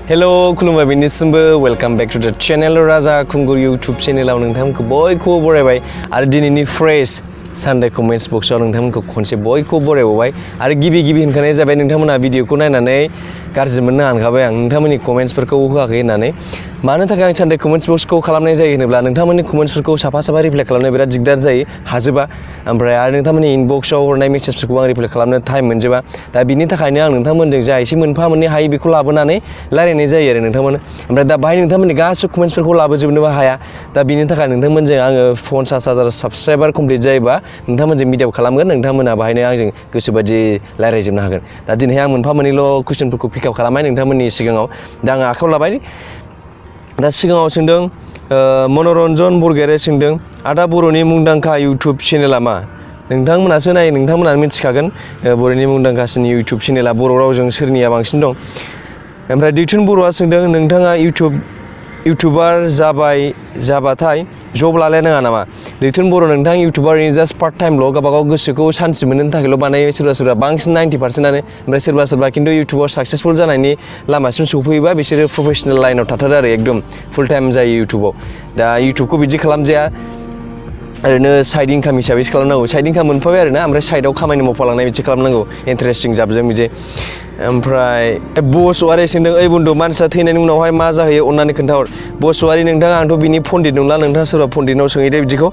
Hello खुलुमबाय बेनिसिमबो welcome back to द channel राजा खुंगुर यूट्यूब चैनलाव नोंथांमोनखौ बयखौबो बरायबाय आरो दिनैनि फ्रेश सानडे कमेन्ट्स बक्सआव नोंथांमोनखौ खनसे बयखौबो बरायबावबाय आरो गिबि होनखानाय जाबाय नोंथांमोना भिडिअखौ नायनानै गाज्रि मोननो हानखाबाय आं नोंथांमोननि कमेन्ट्सफोरखौ होआखै होननानै मानो थाखाय आं सानडे कमेन्ट्स बक्सखौ खालामनाय जायो होनोब्ला नोंथांमोननि कमेन्ट्सफोरखौ साफा रिप्लाय खालामनो बिराद दिगदार जायो हाजोबा ओमफ्राय आरो नोंथांमोननि इनबक्सआव हरनाय मेसेजफोरखौ आं रिप्लाय खालामनो टाइम मोनजोबा दा बिनि थाखायनो आं नोंथांमोनजों जा एसे मोनफा मोननै हायो बेखौ लाबोनानै रायलायनाय जायो आरो नोंथांमोन ओमफ्राय दा बाहाय नोंथांमोननि गासैबो कमेन्ट्सफोरखौ लाबोजोबनोबो हाया दा बिनि थाखाय नोंथांमोनजों आङो 50,000 साबस्क्राइबार कमप्लिट जायोबा नोंथांमोनजों मिडिअ खालामगोन नोंथांमोना बाहायनो आंजों गोसोबायदि रायलायजोबनो हागोन दा दिनै आं मोनफा मोननैल' कुइसनफोरखौ पिकआप खालामबाय नोंथांमोननि सिगाङाव दा आं आखायाव लाबाय दा सिगाङाव सोंदों मनरन्जन बरगयारी सोंदों आदा बर'नि मुंदांखा इउटुब चेनेला मा नोंथांमोनासो नाय नोंथांमोना मिथिखागोन बर'नि मुंदांखासिन इउटुब चेनेला बर' रावजों सोरनिया बांसिन दं ओमफ्राय दैथुन बर'आ सोंदों नोंथाङा इउटुबार जाबाथाय जब लालायनाङा नामा दैथुन बर' नोंथां इउटुबारनि जास्ट पार्ट टाइमल' गावबागाव गोसोखौ सान्थि मोननो थाखायल' बानायो सोरबा बांसिन 90%आनो ओमफ्राय सोरबा खिन्थु इउटुबाव साक्सेसफुल जानायनि लामासिम सौफैयोबा बिसोरो प्रफेसनेल लाइनाव थाथारो आरो एकदम फुल टाइम जायो इउटुबाव दा इउटुबखौ बिदि खालामजाया ओरैनो साइड इनकाम हिसाबैसो खालामनांगौ साइड इनकाम मोनफाबाय आरोना ओमफ्राय साइडआव खामानि मावफालांनाय बिदि खालामनांगौ इन्टारेस्टिं जाबजों बिदि ओमफ्राय बसवारि सोंदों ओइ बन्दु मानसिया थैनायनि उनावहाय मा जाहैयो अन्नानै खोन्थाहर बसवारि नोंथां आंथ' बिनि पन्डित नंला नोंथाङा सोरबा पन्डितनाव सोंहैदो बिदिखौ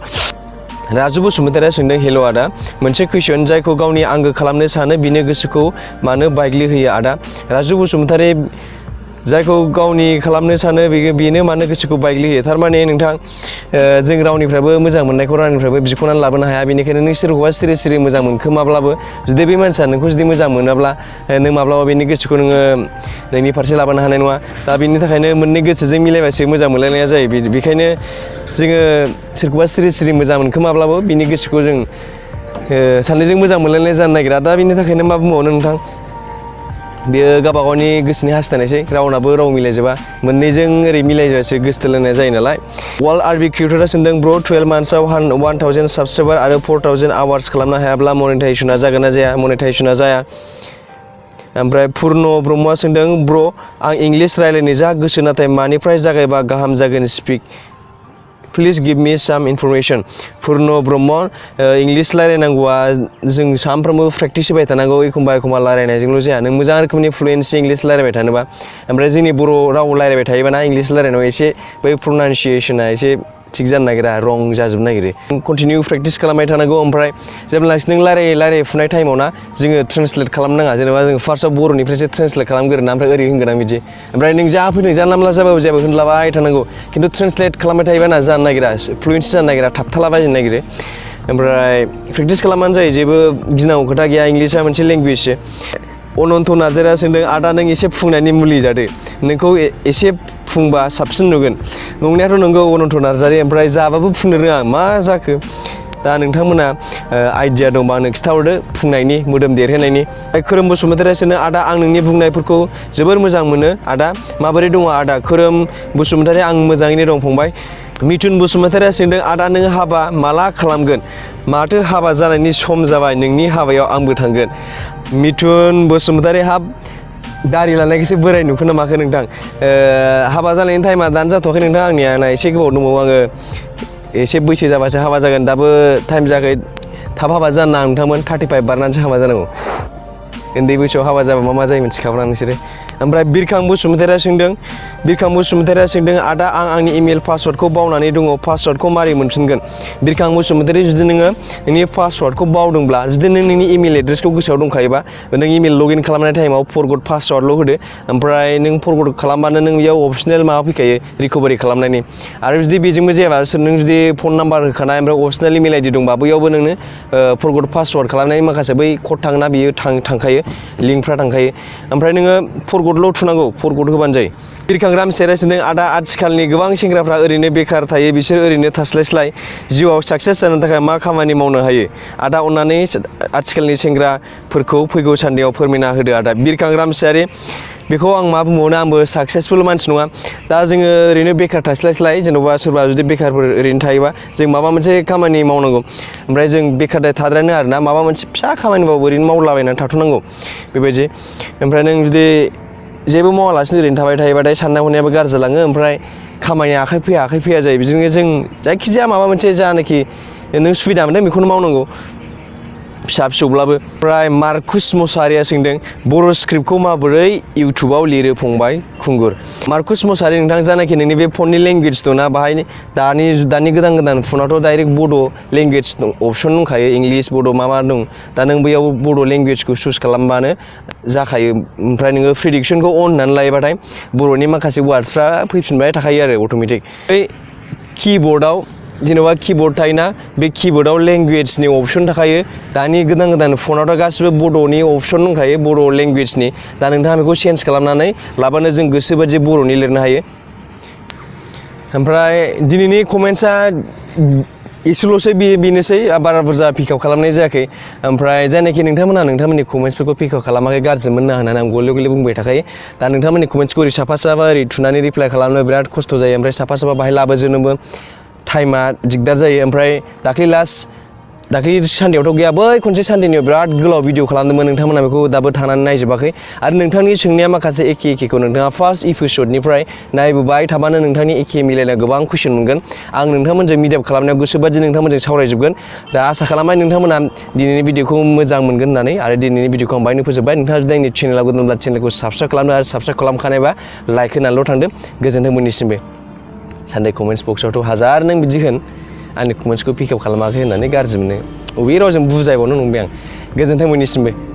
राजु बसुमतारिया सोंदों हेल' आदा मोनसे कुइसन जायखौ गावनि आंगो खालामनो सानो बिनि गोसोखौ मानो बायग्लिहोयो आदा राजु बसुमतारि जायखौ गावनि खालामनो सानो बेनो मानो गोसोखौ बायग्लिहोयो थारमाने नोंथां जों रावनिफ्रायबो मोजां मोननायखौ रावनिफ्रायबो बिख'नानै लाबोनो हाया बेनिखायनो नों सोरखौबा सिरि मोजां मोनखोमाब्लाबो जुदि बे मानसिया नोंखौ जुदि मोजां मोनाब्ला नों माब्लाबा बेनि गोसोखौ नोङो नोंनि फारसे लाबोनो हानाय नङा दा बेनि थाखायनो मोननै गोसोजों मिलायबासो मोजां मोनलायनाया जायो बेखायनो जोङो सोरखौबा सिरि मोजां मोनखोमाब्लाबो बिनि गोसोखौ जों सानैजों मोजां मोनलायनाय जानो नागिरा दा बेनि थाखायनो मा बुंबावनो नोंथां बेयो गावबागावनि गोसोनि हास्थायनायसै रावनाबो राव मिलायजोबा मोननैजों ओरै मिलायजासे गोसो थोलायनाय जायो नालाय वार्ल्ड आरबि क्रिएटरा सोंदों ब्र 12 मान्थ्सआव 1000 साबस्क्राइबार आरो 4000 आवार्स खालामनो हायाब्ला मनेटाइजेसना जागोन ना जाया मनेटाइजेसना जाया ओमफ्राय पुर्न ब्रह्मआ सोंदों ब्र आं इंलिश रायलायनो जा गोसो नाथाय मानिफ्राय जागायबा गाहाम जागोन स्पिक प्लिज गिभ मी साम इनफरमेशन पुर्न ब्रह्म इंलिश रायलायनांगौआ जों सानफ्रोमबो प्रेक्टिस होबाय थानांगौ एखमबा रायलायनायजोंल' जाया नों मोजां रोखोमनि फ्लुयेन्सि इंलिश रायलायबाय थानोबा ओमफ्राय जोंनि बर' राव रायलायबाय थायोबाना इंलिश रायलायनायाव एसे बै प्रनाउन्सिएसना एसे थिग जानो नागिरा रं जाजोबनो नागिरो कन्टिनिउ प्रेक्टिस खालामबाय थानांगौ ओमफ्राय जेब्लानाखि नों रायलाय फुनाय टाइमाव ना जोङो ट्रेन्सलेट खालामनाङा जेनेबा जों फार्स्टआव बर'निफ्रायसो ट्रेन्सलेट खालामग्रोना ओमफ्राय ओरै होनगोन आं बिदि ओमफ्राय नों जा फैदों जानला मोनला जाबाबो जेबो होनलाबाय थानांगौ खिन्थु ट्रेन्सलेट खालामबाय थायोबा ना जानो नागिरा फ्लुयेन्सि जानो नागिरा थाबथालाबायनो नागिरो ओमफ्राय प्रेक्टिस खालामबानो जायो जेबो गिनांगौ खोथा गैया इंलिशआ मोनसे लेंगुवेजसो अनन्त नार्जारिया सोंदों आदा नों एसे फुंनायनि मुलि जादो नोंखौ एसे फुंबा साबसिन नुगोन नंनायाथ' नंगौ अनन्त नार्जारि ओमफ्राय जाबाबो फुंनो रोङा मा जाखो दा नोंथांमोना आइडिया दंबा आंनो खिथाहरदो फुंनायनि मोदोम देरहोनायनि खोरोम बसुमतारिया सोंदों आदा आं नोंनि बुंनायफोरखौ जोबोर मोजां मोनो आदा माबोरै दङ आदा खोरोम बसुमतारि आं मोजाङैनो दं फंबाय मिथुन बसुमतारिया सोंदों आदा नों हाबा माला खालामगोन माथो हाबा जानायनि सम जाबाय नोंनि हाबायाव आंबो थांगोन मिथुन बसुमतारि हाब दारि लानायखौसो बोराय नुखो ना माखो नोंथां हाबा जानायनि टाइमा दानो जाथ'वाखै नोंथां आंनिया एसे गोबाव दंबावो आङो एसे बैसो जाबासो हाबा जागोन दाबो टाइम जायाखै थाब हाबा जानो नाङा नोंथांमोन 35 बारनानैसो हाबा जानांगौ उन्दै बैसोआव हाबा जाबा मा जायो मिथिखाब्ला नोंसोरो ओमफ्राय बिरखां बसुमतारिया सोंदों आदा आं आंनि इमेल पासवर्डखौ बावनानै दङ पासवर्डखौ मारै मोनफिनगोन बिरखां बसुमतारि जुदि नोङो नोंनि पासवर्डखौ बावदोंब्ला जुदि नों नोंनि इमेल एड्रेसखौ गोसोआव दंखायोबा नों इमेल लगइन खालामनाय टाइमाव फरगट पासवर्डल' होदो ओमफ्राय नों फरगट खालामबानो नों बेयाव अपसनेल माबा फैखायो रिकभारि खालामनायनि आरो जुदि बेजोंबो जायाबा नों जुदि फन नाम्बार होखानाय ओमफ्राय अपसनेल इमेल आइडि दंबा बैयावबो नोंनो फरगट पासवर्ड खालामनायनि माखासे बै कड थाङोना बियो थांखायो लिंकफ्रा थांखायो ओमफ्राय नोङो फरगटल' थुनांगौ फरगट होबानो जायो बिरखां रामसियारिया सोंदों आदा आथिखालनि गोबां सेंग्राफ्रा ओरैनो बेखार थायो बिसोर ओरैनो थास्लायस्लाय जिउआव साक्सेस जानो थाखाय मा खामानि मावनो हायो आदा अननानै आथिखालनि सेंग्राफोरखौ फैगौ सान्देआव फोरमायना होदो आदा बिरखां रामसियारि बेखौ आं मा बुंबावनो आंबो साक्सेसफुल मानसि नङा दा जोङो ओरैनो बेखार थास्लायस्लाय जेन'बा सोरबा जुदि बेखारफोर ओरैनो थायोबा जों माबा मोनसे खामानि मावनांगौ ओमफ्राय जों बेखारदाय थाद्रायनो आरोना माबा मोनसे फिसा खामानिबाबो ओरैनो मावलाबायनानै थाथ'नांगौ बेबायदि ओमफ्राय नों जुदि जेबो मावालासिनो ओरैनो थाबाय थायोबाथाय साननाय हनायाबो गाज्रि जालाङो ओमफ्राय खामानिया आखाइ फैया जायो बिदिनो जों जायखिजाया माबा मोनसे जानाखि नों सुबिदा मोनदों बेखौनो मावनांगौ फिसा फिसौब्लाबो। ओमफ्राय मार्कुस मसाहारिया सोंदों बर' स्क्रिप्टखौ माबोरै इउटुबाव लिरो फंबाय खुंगुर। मार्कुस मसाहारि नोंथां जानाखि नोंनि बे फननि लेंगुवेज दंना बाहाय दानि गोदान फनावथ' डाइरेक्ट बड' लेंगुवेज अपसन दंखायो इंलिस बड' मा दं दा नों बैयाव बड' लेंगुवेजखौ चुज खालामबानो जाखायो ओमफ्राय नोङो प्रेडिक्सनखौ अन होननानै लायोबाथाय बर'नि माखासे वार्डसफ्रा फैफिनबाय थाखायो आरो अट'मेटिक। बै किबर्डआव जेन'बा किबर्ड थायोना बे किबर्डआव लेंगुवेजनि अपसन थाखायो दानि गोदान फनावथ' गासिबो बड'नि अपसन दंखायो बर' लेंगुवेजनि दा नोंथाङा बेखौ चेन्ज खालामनानै लाबानो जों गोसोबादि बर'नि लिरनो हायो। ओमफ्राय दिनैनि कमेन्ट्सआ एसेल'सै बेनोसै बारा बुरजा पिकआप खालामनाय जायाखै ओमफ्राय जायनाखि नोंथांमोनहा नोंथांमोननि कमेन्ट्सफोरखौ पिकआप खालामाखै गाज्रि मोननो होननानै आं गले गले बुंबाय थाखायो दा नोंथांमोननि कमेन्ट्सखौ ओरै साफा ओरै थुनानै रिप्लाइ खालामनो बिराद खस्थ' जायो ओमफ्राय साफा बाहाय लाबोजोबनोबो टाइमा दिगदार जायो ओमफ्राय दाख्लि सानदेआवथ' गैया बै खनसे सानदेनियाव बिराद गोलाव भिडिअ खालामदोंमोन नोंथांमोना बेखौ दाबो थांनानै नायजोबाखै आरो नोंथांनि सोंनाया माखासे एखेखौ नोंथाङा फार्स्ट एपिसडनिफ्राय नायबोबाय थाबानो नोंथांनि एखे मिलायनाय गोबां कुइसन मोनगोन आं नोंथांमोनजों मिटआप खालामनायाव गोसोबादि नोंथांमोनजों सावरायजोबगोन दा आसा खालामबाय नोंथांमोना दिनैनि भिडिअखौ मोजां मोनगोन होननानै आरो दिनैनि भिडिअखौ आं बाहायनो फोजोबबाय नोंथाङा जुदि आंनि चेनेलाव गोदानब्ला चेनेलखौ साबस्क्राइब खालामदो आरो साबस्क्राइब खालामखानायबा लाइक होनानैल' थांदो गोजोन्थों मोननिसिमबो। सानदे कमेन्ट्स बक्सआवथ' हाजार नों बिदि होन आंनि कमेन्ट्सखौ पिकआप खालामाखै होननानै गाज्रि मोनो अबे रावजों बुजायबावनो नंबाय आं गोजोन्थों मोननिसिमबो।